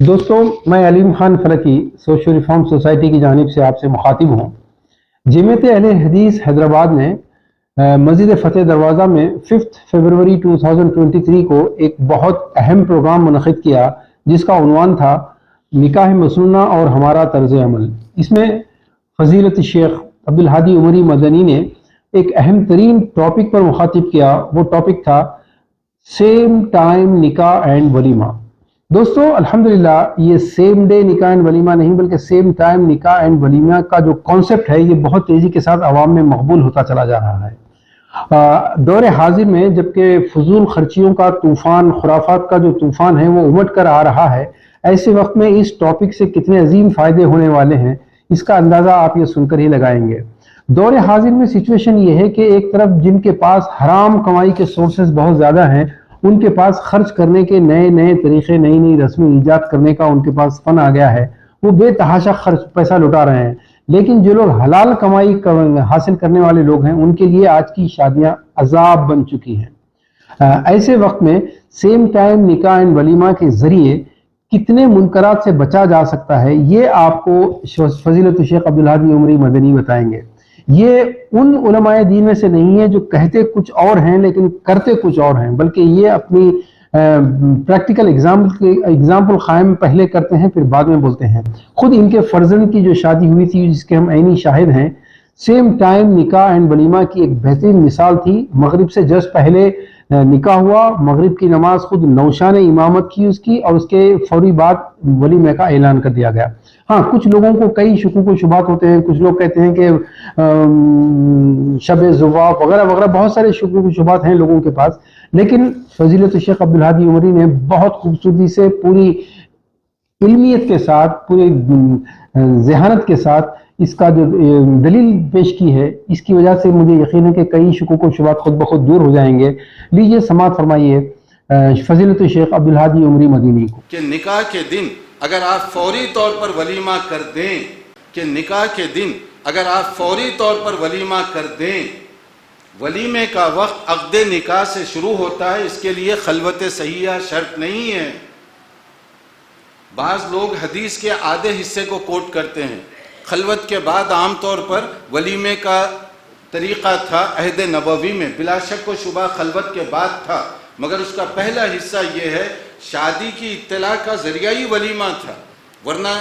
दोस्तों, मैं Aleem Khan Falaki social reform society की जानिब से आपसे मुखातिब हूँ। जमीयत अहले हदीस हैदराबाद ने मस्जिद फ़तेह दरवाज़ा में 5 फरवरी 2023 को एक बहुत अहम प्रोग्राम मुनक़िद किया, जिसका उन्वान था निकाह मसनूना और हमारा तर्ज़ अमल। इसमें फ़जीलत शेख अब्दुल हादी उमरी मदनी ने एक अहम तरीन टॉपिक पर मुखातिब किया। वो टॉपिक था सेम टाइम निकाह एंड वलीमा। दोस्तों, अल्हम्दुलिल्लाह ये सेम डे निकाह एंड वलीमा नहीं बल्कि सेम टाइम निकाह एंड वलीमा का जो कॉन्सेप्ट है ये बहुत तेज़ी के साथ आवाम में मकबूल होता चला जा रहा है। दौर हाजिर में जबकि फजूल खर्चियों का तूफ़ान, खुराफात का जो तूफ़ान है वो उमड़ कर आ रहा है, ऐसे वक्त में इस टॉपिक से कितने अजीम फ़ायदे होने वाले हैं इसका अंदाज़ा आप ये सुनकर ही लगाएंगे। दौर हाजिर में सिचुएशन ये है कि एक तरफ जिनके पास हराम कमाई के सोर्सेज बहुत ज़्यादा हैं, उनके पास खर्च करने के नए नए तरीके, नई नई रस्में ईजाद करने का उनके पास फन आ गया है। वो बेतहाशा खर्च पैसा लुटा रहे हैं। लेकिन जो लोग हलाल कमाई हासिल करने वाले लोग हैं, उनके लिए आज की शादियां अजाब बन चुकी हैं। ऐसे वक्त में सेम टाइम निकाह एंड वलीमा के जरिए कितने मुनकरात से बचा जा सकता है, ये आपको फजीलत शेख अब्दुल हादी उमरी मदनी बताएंगे। ये उन उलमाए दीन में से नहीं है जो कहते कुछ और हैं लेकिन करते कुछ और हैं, बल्कि ये अपनी प्रैक्टिकल एग्जाम्पल कायम पहले करते हैं फिर बाद में बोलते हैं। खुद इनके फर्जंद की जो शादी हुई थी, जिसके हम ऐनी शाहिद हैं, सेम टाइम निकाह एंड वलीमा की एक बेहतरीन मिसाल थी। मगरिब से जस्ट पहले निकाह हुआ, मगरिब की नमाज खुद नौशा ने इमामत की उसकी, और उसके फौरी बाद वलीमे का ऐलान कर दिया गया। हाँ, कुछ लोगों को कई शुकूक व शुबात होते हैं। कुछ लोग कहते हैं कि शब ज़ुवाफ़ वगैरह वगैरह बहुत सारे शुकूक व शुबात हैं लोगों के पास, लेकिन फजीलत शेख अब्दुल हादी उमरी ने बहुत खूबसूरती से, पूरी इल्मियत के साथ, पूरी ज़हानत के साथ इसका जो दलील पेश की है, इसकी वजह से मुझे यकीन है कि कई शुकूक व शुबात खुद ब खुद दूर हो जाएंगे। लीजिए समाअत फरमाइए फजीलत शेख अब्दुल हादी उमरी मदनी को। कि निकाह के दिन अगर आप फौरी तौर पर वलीमा कर दें, कि निकाह के दिन अगर आप फौरी तौर पर वलीमा कर दें, वलीमे का वक्त अक़्द निकाह से शुरू होता है, इसके लिए खलवत सहिया शर्त नहीं है। बाज़ लोग हदीस के आधे हिस्से को कोट करते हैं। खलवत के बाद आम तौर पर वलीमे का तरीक़ा था अहद नबवी में, बिला शक व शुबा खलवत के बाद था, मगर उसका पहला हिस्सा ये है शादी की इत्तला का ज़रिया ही वलीमा था। वरना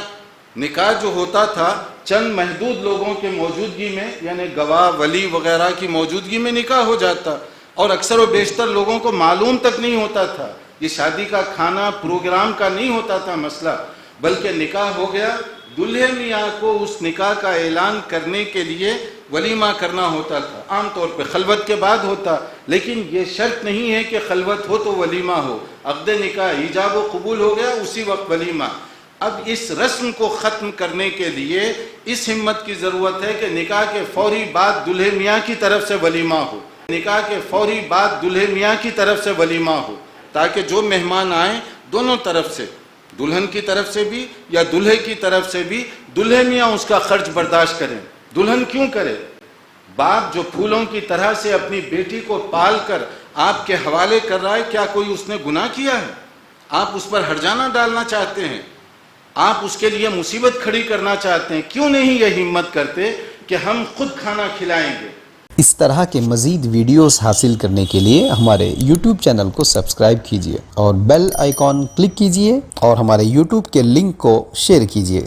निकाह जो होता था चंद महदूद लोगों के मौजूदगी में, यानी गवाह, वली वगैरह की मौजूदगी में निकाह हो जाता, और अक्सर व बेशतर लोगों को मालूम तक नहीं होता था। ये शादी का खाना प्रोग्राम का नहीं होता था मसला, बल्कि निकाह हो गया, दुल्हे मियाँ को उस निकाह का ऐलान करने के लिए वलीमा करना होता था। आम तौर पे खलवत के बाद होता, लेकिन ये शर्त नहीं है कि खलवत हो तो वलीमा हो। अक़्द निकाह ईजाब व कबूल हो गया, उसी वक्त वलीमा। अब इस रस्म को ख़त्म करने के लिए इस हिम्मत की ज़रूरत है कि निकाह के फौरी बाद दुल्हे मियाँ की तरफ से वलीमा हो, निकाह के फौरी बाद दुल्हे मियाँ की तरफ से वलीमा हो, ताकि जो मेहमान आए दोनों तरफ से, दुल्हन की तरफ से भी या दुल्हे की तरफ से भी, दुल्हे मियाँ उसका खर्च बर्दाश्त करें। दुल्हन क्यों करे? बाप जो फूलों की तरह से अपनी बेटी को पाल कर आपके हवाले कर रहा है, क्या कोई उसने गुनाह किया है? आप उस पर हर्जाना डालना चाहते हैं, आप उसके लिए मुसीबत खड़ी करना चाहते हैं। क्यों नहीं ये हिम्मत करते कि हम खुद खाना खिलाएंगे? इस तरह के मज़ीद वीडियोस हासिल करने के लिए हमारे YouTube चैनल को सब्सक्राइब कीजिए और बेल आइकॉन क्लिक कीजिए और हमारे YouTube के लिंक को शेयर कीजिए।